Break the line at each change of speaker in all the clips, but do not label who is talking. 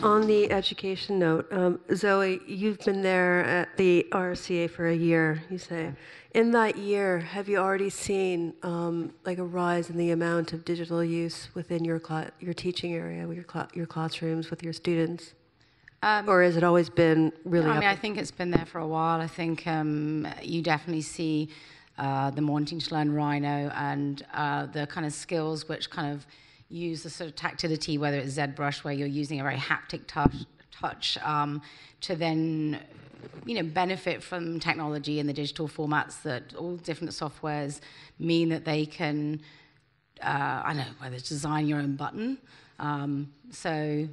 On the education note, Zoe, you've been there at the RCA for a year, you say. In that year, have you already seen like a rise in the amount of digital use within your teaching area, with your classrooms, with your students? Or has it always been really
I mean, I think it's been there for a while. I think you definitely see them wanting to learn Rhino and the kind of skills which kind of use the sort of tactility, whether it's ZBrush, where you're using a very haptic touch to then, benefit from technology and the digital formats that all different softwares mean that they can, I don't know, whether it's design your own button. So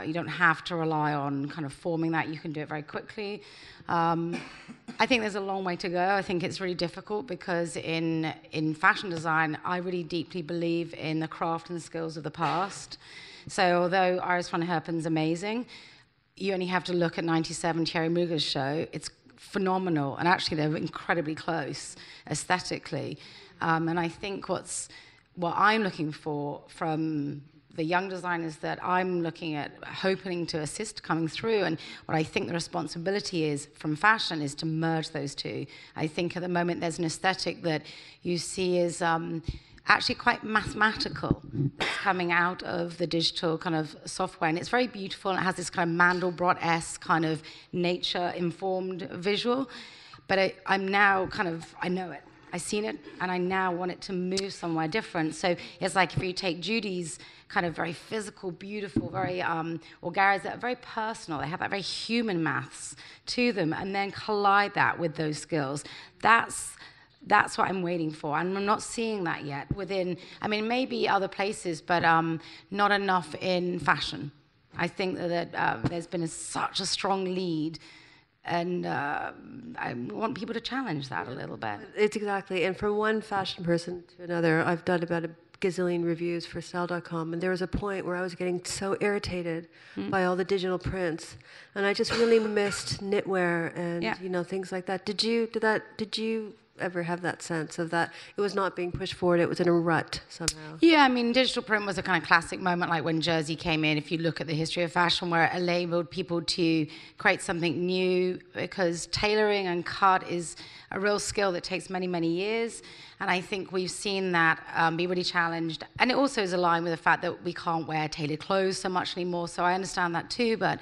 you don't have to rely on kind of forming that. You can do it very quickly. I think there's a long way to go. I think it's really difficult because in fashion design, I really deeply believe in the craft and the skills of the past. So although Iris van Herpen's amazing, you only have to look at 97 Thierry Mugler's show. It's phenomenal. And actually, they're incredibly close aesthetically. And I think what I'm looking for from the young designers that I'm looking at, hoping to assist coming through, and what I think the responsibility is from fashion is to merge those two. I think at the moment there's an aesthetic that you see is actually quite mathematical that's coming out of the digital kind of software, and it's very beautiful, and it has this kind of Mandelbrot-esque kind of nature-informed visual, but I'm now I know it. I've seen it, and I now want it to move somewhere different. So it's like if you take Judy's kind of very physical, beautiful, very, or Gary's that are very personal, they have that very human maths to them, and then collide that with those skills. That's what I'm waiting for, and I'm not seeing that yet within, I mean, maybe other places, but not enough in fashion. I think that there's been such a strong lead, and I want people to challenge that a little bit.
It's exactly, and from one fashion person to another, I've done about a gazillion reviews for Style.com, and there was a point where I was getting so irritated by all the digital prints, and I just really missed knitwear and things like that. Did you ever have that sense of that it was not being pushed forward, it was in a rut somehow?
Yeah, I mean, digital print was a kind of classic moment, like when Jersey came in, if you look at the history of fashion, where it enabled people to create something new, because tailoring and cut is a real skill that takes many, many years. And I think we've seen that be really challenged. And it also is aligned with the fact that we can't wear tailored clothes so much anymore, so I understand that too, but...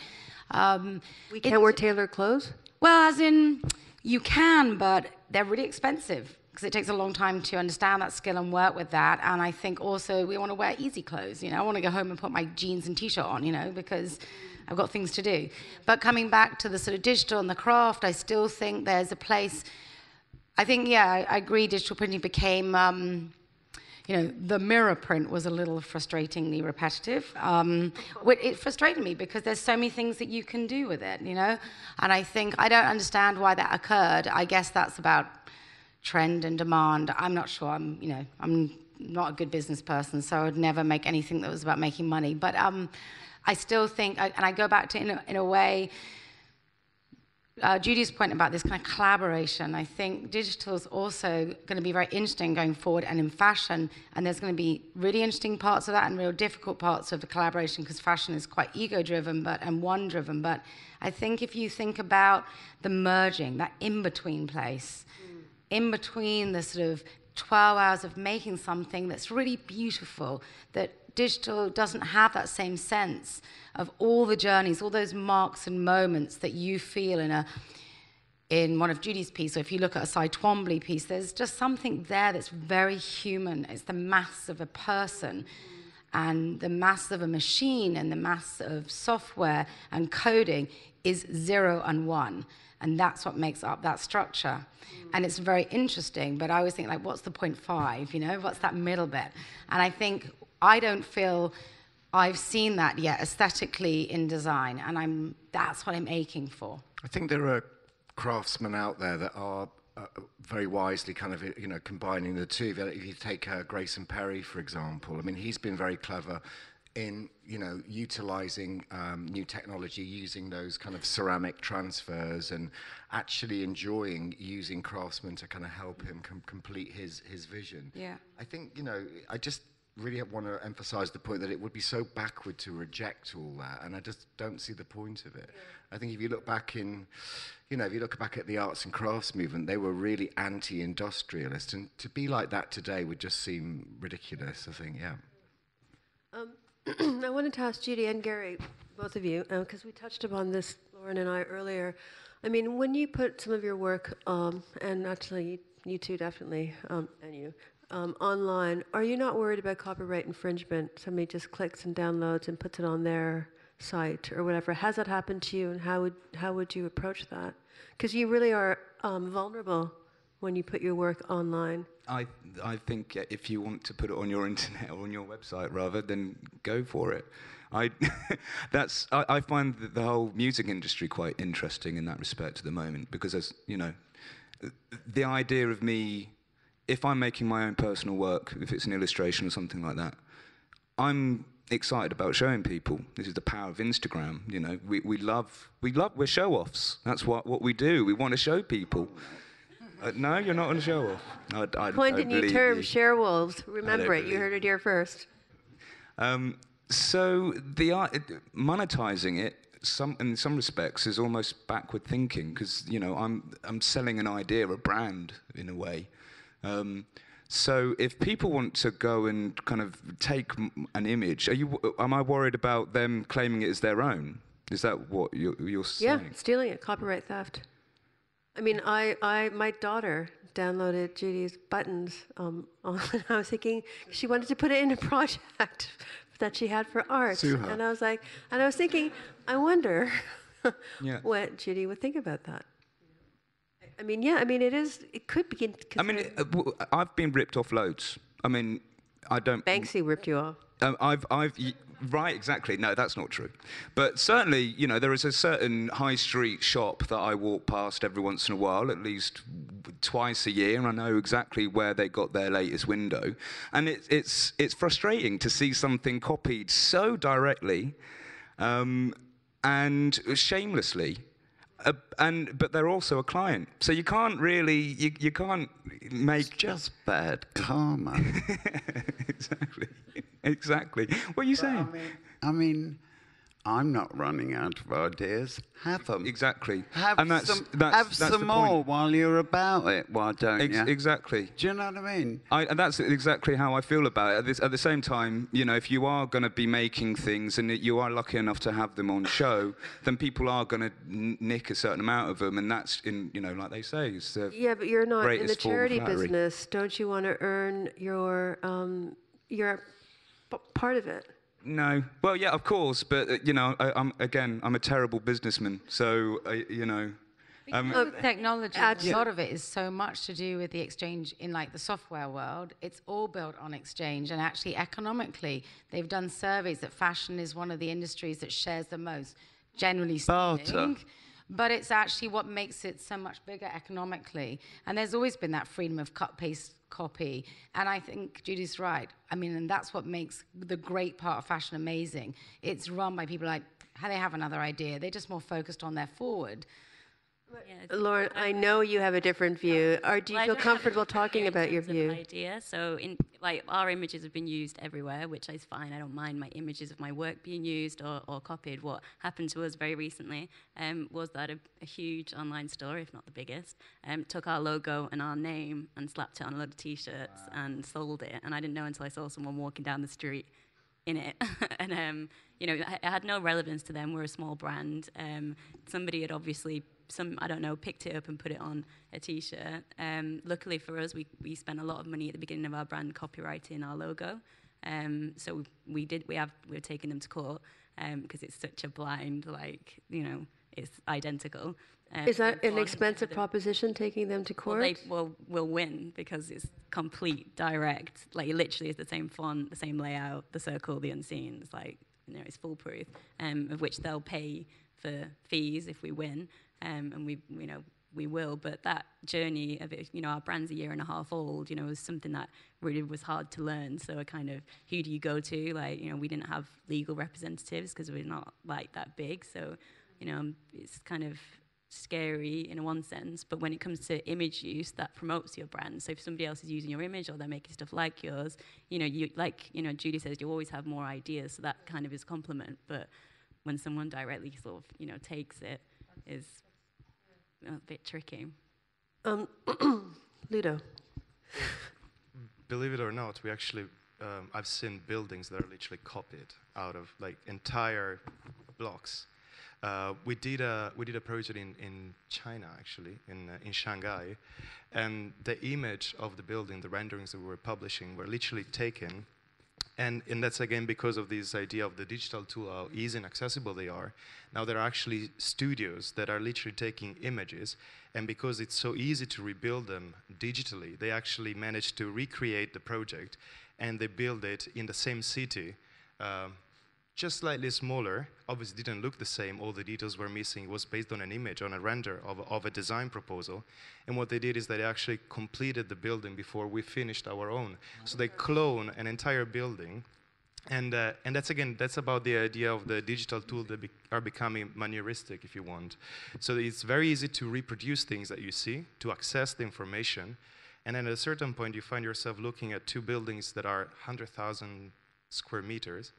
we can't wear tailored clothes?
Well, as in, you can, but they're really expensive because it takes a long time to understand that skill and work with that. And I think also we want to wear easy clothes. I want to go home and put my jeans and t-shirt on, because I've got things to do. But coming back to the sort of digital and the craft, I still think there's a place. I think, I agree, digital printing became, the mirror print was a little frustratingly repetitive. It frustrated me because there's so many things that you can do with it, And I think, I don't understand why that occurred. I guess that's about trend and demand. I'm not sure. I'm not a good business person, so I would never make anything that was about making money. But I still think, and I go back to, in a way, Judy's point about this kind of collaboration. I think digital is also going to be very interesting going forward, and in fashion, and there's going to be really interesting parts of that and real difficult parts of the collaboration, because fashion is quite ego-driven and one-driven. But I think if you think about the merging, that in-between place, in between the sort of 12 hours of making something that's really beautiful, that digital doesn't have that same sense of all the journeys, all those marks and moments that you feel in one of Judy's pieces. So if you look at a Cy Twombly piece, there's just something there that's very human. It's the mass of a person and the mass of a machine and the mass of software and coding is 0 and 1. And that's what makes up that structure. And it's very interesting, but I always think, what's the 0.5, What's that middle bit? And I don't feel I've seen that yet aesthetically in design, and that's what I'm aching for.
I think there are craftsmen out there that are very wisely kind of, combining the two. If you take Grayson Perry, for example, I mean, he's been very clever in, utilizing new technology, using those kind of ceramic transfers and actually enjoying using craftsmen to kind of help him complete his vision.
Yeah.
I think, really want to emphasize the point that it would be so backward to reject all that, and I just don't see the point of it. I think if you look back if you look back at the arts and crafts movement, they were really anti-industrialist, and to be like that today would just seem ridiculous, I think, yeah.
I wanted to ask Judy and Gary, both of you, because we touched upon this, Lauren and I, earlier. I mean, when you put some of your work, and actually you two definitely, and you, online, are you not worried about copyright infringement? Somebody just clicks and downloads and puts it on their site or whatever. Has that happened to you, and how would you approach that? Because you really are vulnerable when you put your work online.
I think if you want to put it on your internet or on your website, rather, then go for it. I find the whole music industry quite interesting in that respect at the moment, because as you know, the idea of me, if I'm making my own personal work, if it's an illustration or something like that, I'm excited about showing people. This is the power of Instagram. You know, we're show-offs. That's what we do. We want to show people. No, you're not on a show-off. I
Coined a new term,
you.
share wolves. Remember it. You heard it here first.
So monetizing it, in some respects, is almost backward thinking, because you know I'm selling an idea, a brand in a way. So if people want to go and kind of take an image, am I worried about them claiming it as their own? Is that what you're saying?
Yeah, stealing it, copyright theft. I mean, my daughter downloaded Judy's buttons. I was thinking she wanted to put it in a project that she had for art, and I was thinking, I wonder what Judy would think about that. I mean, it could be.
I mean, I've been ripped off loads. I mean, I don't.
Banksy ripped you off.
Right, exactly. No, that's not true. But certainly, you know, there is a certain high street shop that I walk past every once in a while, at least twice a year, and I know exactly where they got their latest window. And it's frustrating to see something copied so directly and shamelessly. But they're also a client, so you can't really you can't make.
It's just bad karma.
Exactly. What are you saying?
I mean, I'm not running out of ideas. Have them.
Exactly.
Have
that's
some more while you're about it. Why don't you?
Exactly.
Do you know what I mean?
And that's exactly how I feel about it. At the same time, you know, if you are going to be making things and you are lucky enough to have them on show, then people are going to nick a certain amount of them, and that's like they say.
But you're not in the charity business. Don't you want to earn your part of it?
No. Well, yeah, of course, but I'm a terrible businessman, so
technology, a lot of it is so much to do with the exchange in like the software world. It's all built on exchange, and actually economically, they've done surveys that fashion is one of the industries that shares the most, generally speaking. But it's actually what makes it so much bigger economically. And there's always been that freedom of cut, paste, copy. And I think Judy's right. I mean, and that's what makes the great part of fashion amazing. It's run by people like, how they have another idea. They're just more focused on their forward.
Yeah, Lauren, I know you have a different view. Do you feel comfortable talking about your view?
Idea. So, our images have been used everywhere, which is fine. I don't mind my images of my work being used or copied. What happened to us very recently was that a huge online store, if not the biggest, took our logo and our name and slapped it on a lot of T-shirts and sold it. And I didn't know until I saw someone walking down the street in it. And it had no relevance to them. We're a small brand. Somebody had obviously picked it up and put it on a T-shirt. Luckily for us, we spent a lot of money at the beginning of our brand copywriting our logo. So we're taking them to court because it's such a blind, it's identical.
Is that an expensive proposition, taking them to court?
We'll win because it's complete, direct. Like, it literally is the same font, the same layout, the circle, the unseen. It's it's foolproof, of which they'll pay for fees if we win. And we will, but that journey of it, our brand's 1.5 years old, was something that really was hard to learn. So who do you go to? We didn't have legal representatives because we're not that big. So, it's kind of scary in one sense, but when it comes to image use, that promotes your brand. So if somebody else is using your image or they're making stuff like yours, Judy says, you always have more ideas, so that kind of is a compliment. But when someone directly sort of, takes it, is a bit tricky.
Ludo.
Believe it or not, we actually, I've seen buildings that are literally copied out of like entire blocks. We did a project in China, actually, in Shanghai, and the image of the building, the renderings that we were publishing, were literally taken, and that's again because of this idea of the digital tool, how easy and accessible they are. Now there are actually studios that are literally taking images, and because it's so easy to rebuild them digitally, they actually managed to recreate the project, and they build it in the same city. Just slightly smaller, obviously didn't look the same, all the details were missing. It was based on an image, on a render of a design proposal. And what they did is they actually completed the building before we finished our own. So they clone an entire building. And that's about the idea of the digital tools that are becoming manneristic, if you want. So it's very easy to reproduce things that you see, to access the information. And then at a certain point, you find yourself looking at two buildings that are 100,000 square meters.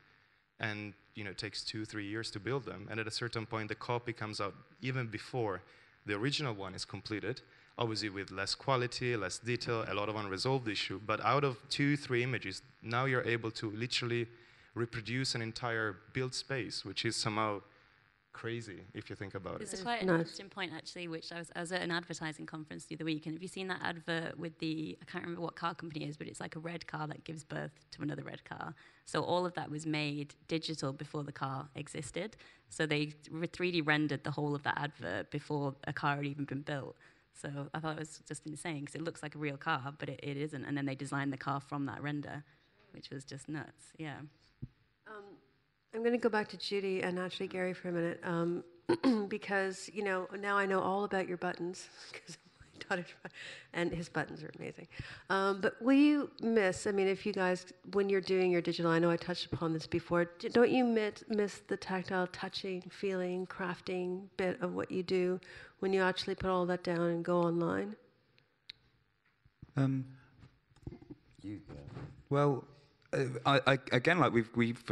And it takes 2-3 years to build them. And at a certain point, the copy comes out even before the original one is completed, obviously with less quality, less detail, a lot of unresolved issue. But out of 2-3 images, now you're able to literally reproduce an entire build space, which is somehow crazy if you think about it.
It's quite an interesting point, actually, which I was at an advertising conference the other week, and have you seen that advert with I can't remember what car company it is, but it's like a red car that gives birth to another red car. So all of that was made digital before the car existed. So they 3D rendered the whole of that advert before a car had even been built. So I thought it was just insane, because it looks like a real car, but it isn't. And then they designed the car from that render, which was just nuts, yeah.
I'm going to go back to Judy and actually Gary for a minute, because now I know all about your buttons, because my daughter, and his buttons are amazing. But will you miss? I mean, if you guys, when you're doing your digital, I know I touched upon this before. Don't you miss the tactile, touching, feeling, crafting bit of what you do when you actually put all that down and go online?
Well. Again, like we've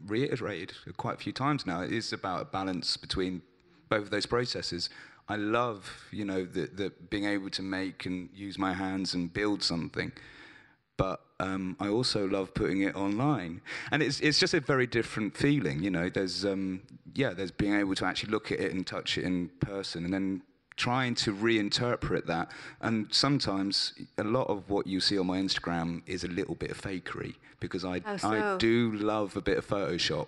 reiterated quite a few times now, it is about a balance between both of those processes. I love, the being able to make and use my hands and build something, but I also love putting it online, and it's just a very different feeling. There's being able to actually look at it and touch it in person, and then trying to reinterpret that. And sometimes a lot of what you see on my Instagram is a little bit of fakery, because I do love a bit of Photoshop.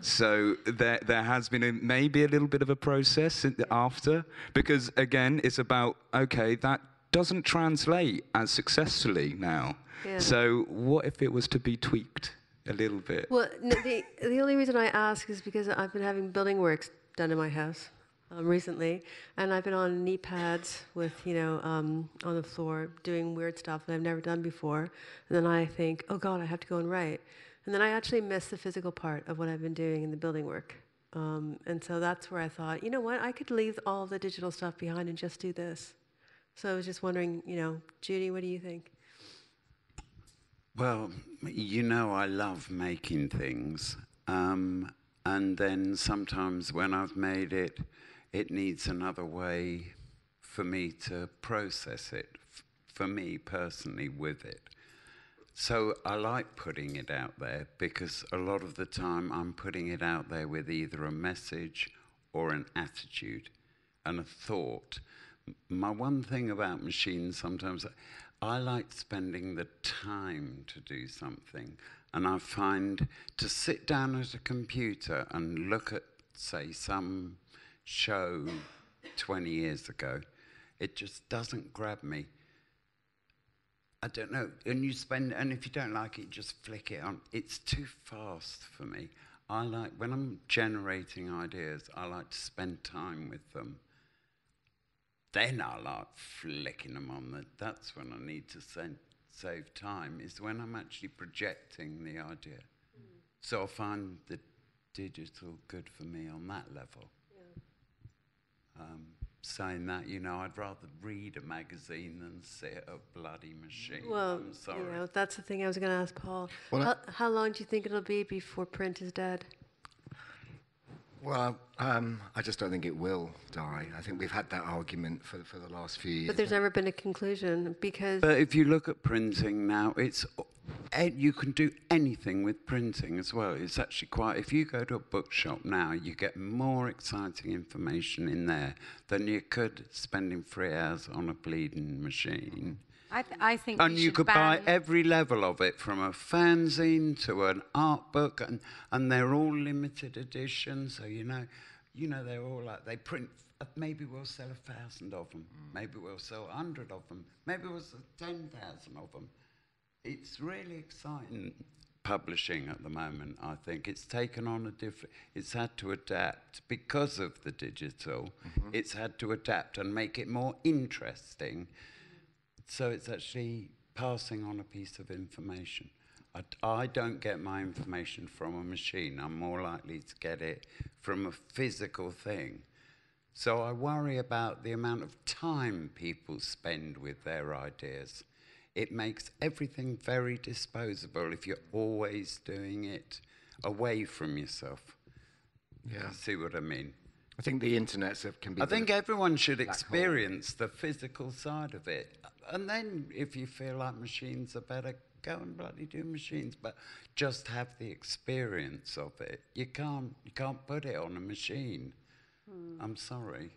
So there has been maybe a little bit of a process after, because again, it's about, okay, that doesn't translate as successfully now. Yeah. So what if it was to be tweaked a little bit?
Well, the only reason I ask is because I've been having building works done in my house recently, and I've been on knee pads with, on the floor doing weird stuff that I've never done before. And then I think, oh God, I have to go and write. And then I actually miss the physical part of what I've been doing in the building work. And so that's where I thought, you know what, I could leave all the digital stuff behind and just do this. So I was just wondering, Judy, what do you think?
Well, I love making things. And then sometimes when I've made it, it needs another way for me to process it, for me personally with it. So I like putting it out there, because a lot of the time I'm putting it out there with either a message or an attitude and a thought. My one thing about machines, sometimes I like spending the time to do something. And I find to sit down at a computer and look at, say, some show 20 years ago, it just doesn't grab me. I don't know. And if you don't like it, just flick it on. It's too fast for me. I like, when I'm generating ideas, I like to spend time with them. Then I like flicking them on. That's when I need to save time, is when I'm actually projecting the idea. So I find the digital good for me on that level. saying that, you know, I'd rather read a magazine than sit at a bloody machine.
Well,
I'm sorry.
you know, that's the thing I was going to ask Paul.
Well,
How long do you think it'll be before print is dead?
Well, I just don't think it will die. I think we've had that argument for the last few years.
But there's never been a conclusion because...
But if you look at printing now, you can do anything with printing as well. It's actually quite... If you go to a bookshop now, you get more exciting information in there than you could spending 3 hours on a bleeding machine.
I think
And
we
you
should
could buy
ban-
every level of it, from a fanzine to an art book, and they're all limited editions. So you know, they're all like, they print. Maybe we'll sell 1,000 of them. Maybe we'll sell 100 of them. Maybe we'll sell 10,000 of them. It's really exciting publishing at the moment. I think it's taken on a different. It's had to adapt because of the digital. It's had to adapt and make it more interesting. So it's actually passing on a piece of information. I don't get my information from a machine. I'm more likely to get it from a physical thing. So I worry about the amount of time people spend with their ideas. It makes everything very disposable if you're always doing it away from yourself.
Yeah.
See what I mean?
I think the internet can be...
I think everyone should experience the physical side of it. And then if you feel like machines are better, go and bloody do machines. But just have the experience of it. You can't put it on a machine. I'm sorry.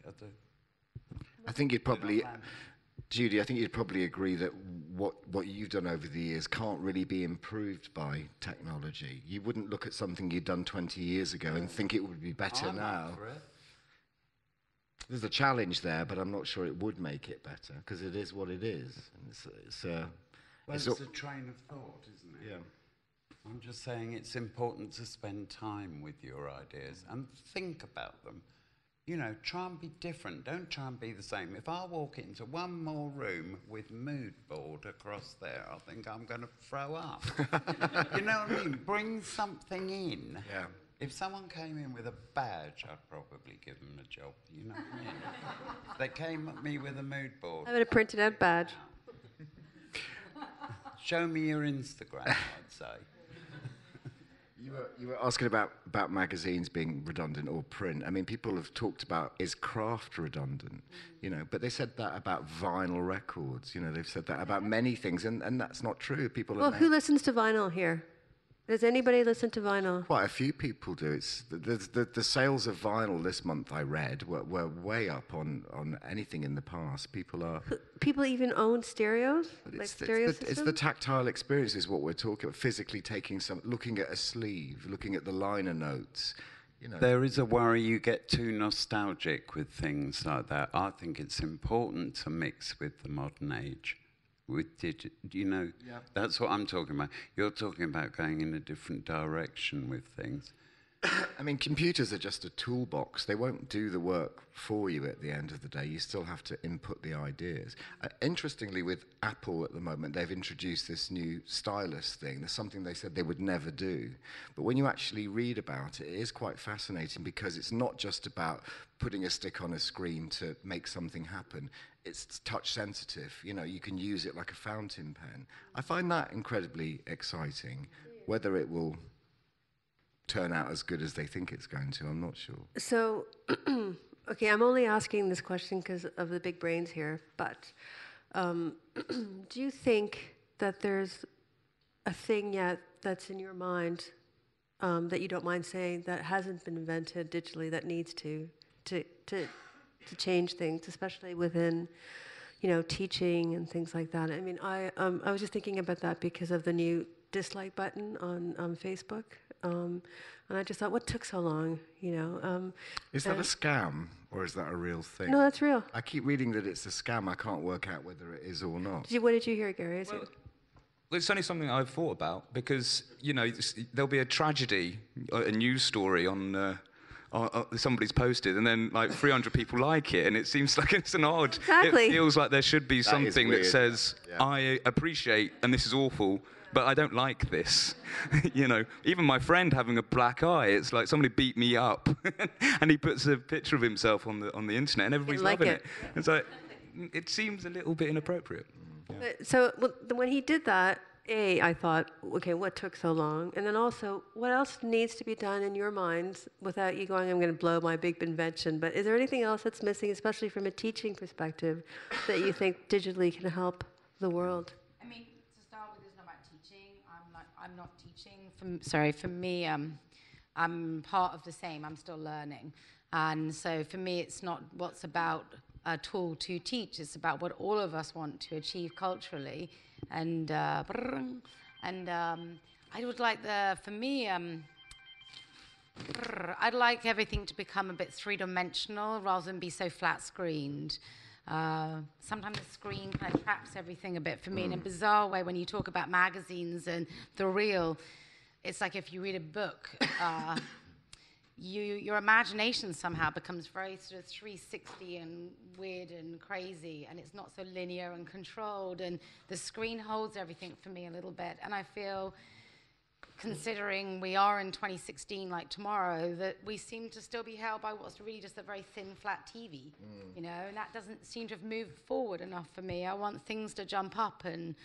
I think you'd probably... Judy, I think you'd probably agree that what you've done over the years can't really be improved by technology. You wouldn't look at something you'd done 20 years ago and think it would be better now.
Up for it.
There's a challenge there, but I'm not sure it would make it better, because it is what it is. And it's
a train of thought, isn't it?
Yeah.
I'm just saying it's important to spend time with your ideas and think about them. You know, try and be different. Don't try and be the same. If I walk into one more room with mood board across there, I think I'm going to throw up. You know what I mean? Bring something in.
Yeah.
If someone came in with a badge, I'd probably give them a job. You know what I mean? They came at me with a mood board.
I have a printed out badge.
Show me your Instagram, I'd say.
You were asking about magazines being redundant or print. I mean, people have talked about, is craft redundant? You know, but they said that about vinyl records. You know, they've said that about many things, and that's not true. People.
Well, who listens to vinyl here? Does anybody listen to vinyl?
Quite a few people do. It's the sales of vinyl this month, I read, were way up on anything in the past.
People even own stereos? Like stereo systems?
It's the tactile experience is what we're talking about. Physically looking at a sleeve, looking at the liner notes. You know.
There is a worry you get too nostalgic with things like that. I think it's important to mix with the modern age. That's what I'm talking about. You're talking about going in a different direction with things.
I mean, computers are just a toolbox. They won't do the work for you at the end of the day. You still have to input the ideas. Interestingly, with Apple at the moment, they've introduced this new stylus thing. There's something they said they would never do. But when you actually read about it, it is quite fascinating, because it's not just about putting a stick on a screen to make something happen. It's touch sensitive. You know, you can use it like a fountain pen. I find that incredibly exciting. Whether it will turn out as good as they think it's going to, I'm not sure.
So, okay, I'm only asking this question because of the big brains here, but do you think that there's a thing yet that's in your mind that you don't mind saying that hasn't been invented digitally that needs to change things, especially within, you know, teaching and things like that? I mean, I was just thinking about that because of the new dislike button on Facebook. And I just thought, what took so long, you know?
Is that a scam, or is that a real thing?
No, that's real.
I keep reading that it's a scam. I can't work out whether it is or not.
What did you hear, Gary?
Well, it's only something I've thought about, because, you know, there'll be a tragedy, a news story on somebody's posted, and then like 300 people like it, and it seems like it's an odd.
Exactly.
It feels like there should be something that
weird.
says,
Yeah.
I appreciate, and this is awful, but I don't like this. You know, even my friend having a black eye, it's like somebody beat me up, and he puts a picture of himself on the internet, and everybody's
like
loving
it.
it. It's like, it seems a little bit inappropriate. Yeah.
So when he did that, I thought, okay, what took so long? And then also, what else needs to be done in your minds without you going, I'm going to blow my big invention? But is there anything else that's missing, especially from a teaching perspective, that you think digitally can help the world?
I mean, to start with, it's not about teaching. I'm not teaching. For me, I'm part of the same. I'm still learning. And so for me, it's not what's about a tool to teach. It's about what all of us want to achieve culturally. And I would like I'd like everything to become a bit three-dimensional rather than be so flat-screened. Sometimes the screen kind of traps everything a bit for me in a bizarre way. When you talk about magazines and the real, it's like if you read a book, your imagination somehow becomes very sort of 360 and weird and crazy, and it's not so linear and controlled, and the screen holds everything for me a little bit. And I feel, considering we are in 2016 like tomorrow, that we seem to still be held by what's really just a very thin, flat TV, you know, and that doesn't seem to have moved forward enough for me. I want things to jump up and,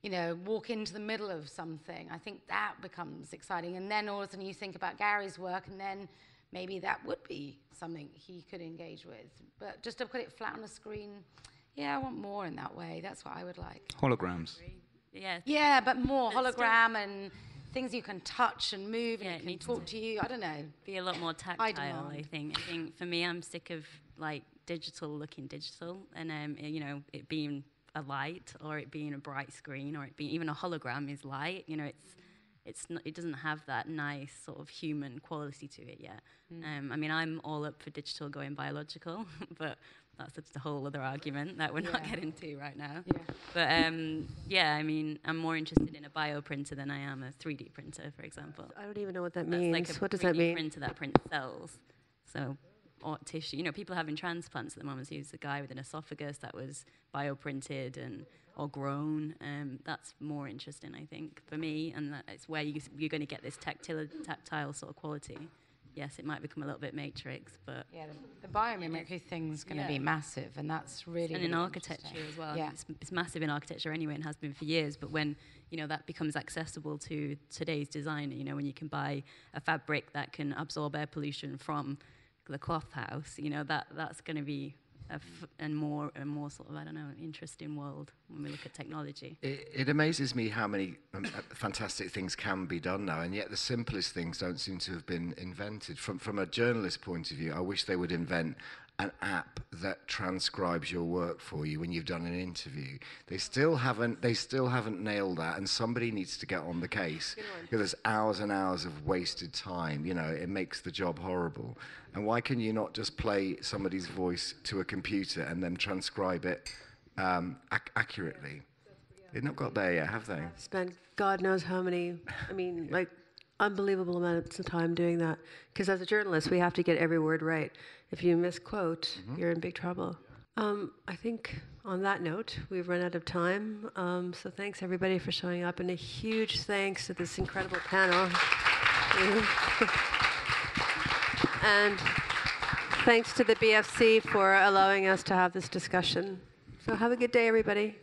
you know, walk into the middle of something. I think that becomes exciting. And then all of a sudden you think about Gary's work, and then maybe that would be something he could engage with. But just to put it flat on a screen, yeah, I want more in that way. That's what I would like.
Holograms.
Yeah.
Yeah, but more
But
hologram and things you can touch and move,
Yeah,
and
it
it can
needs
talk
to
to you. I don't know.
Be a lot more tactile,
demand.
I think. I think for me, I'm sick of like digital looking digital, and you know, it being a light, or it being a bright screen, or it being even a hologram is light. You know, it's not, it doesn't have that nice sort of human quality to it yet. I mean, I'm all up for digital going biological, but that's just a whole other argument that we're not getting to right now.
Yeah.
But yeah, I mean, I'm more interested in a bioprinter than I am a 3D printer, for example.
I don't even know what that
That's
means.
like a
What does
3D
that mean?
printer that prints cells. So, or tissue. You know, people having transplants at the moment. So there's a guy with an esophagus that was bioprinted or grown. That's more interesting, I think, for me. And it's where you're going to get this tactile sort of quality. Yes, it might become a little bit matrix, but...
Yeah, the biomimicry thing's going to be massive, and that's really,
And
really
in architecture
interesting.
as well.
Yeah.
It's massive in architecture anyway, and has been for years, but when, you know, that becomes accessible to today's designer, you know, when you can buy a fabric that can absorb air pollution from the cloth house, you know, that's going to be a more sort of, I don't know, interesting world when we look at technology.
It amazes me how many fantastic things can be done now, and yet the simplest things don't seem to have been invented. From a journalist point of view, I wish they would invent an app that transcribes your work for you when you've done an interview. They still haven't nailed that, and somebody needs to get on the case, because there's hours and hours of wasted time. You know, it makes the job horrible. And why can you not just play somebody's voice to a computer and then transcribe it accurately? They've not got there yet, have they?
Spent God knows how many, I mean, like, unbelievable amounts of time doing that. Because as a journalist, we have to get every word right. If you misquote, you're in big trouble. I think on that note, we've run out of time. So thanks everybody for showing up, and a huge thanks to this incredible panel. And thanks to the BFC for allowing us to have this discussion. So have a good day, everybody.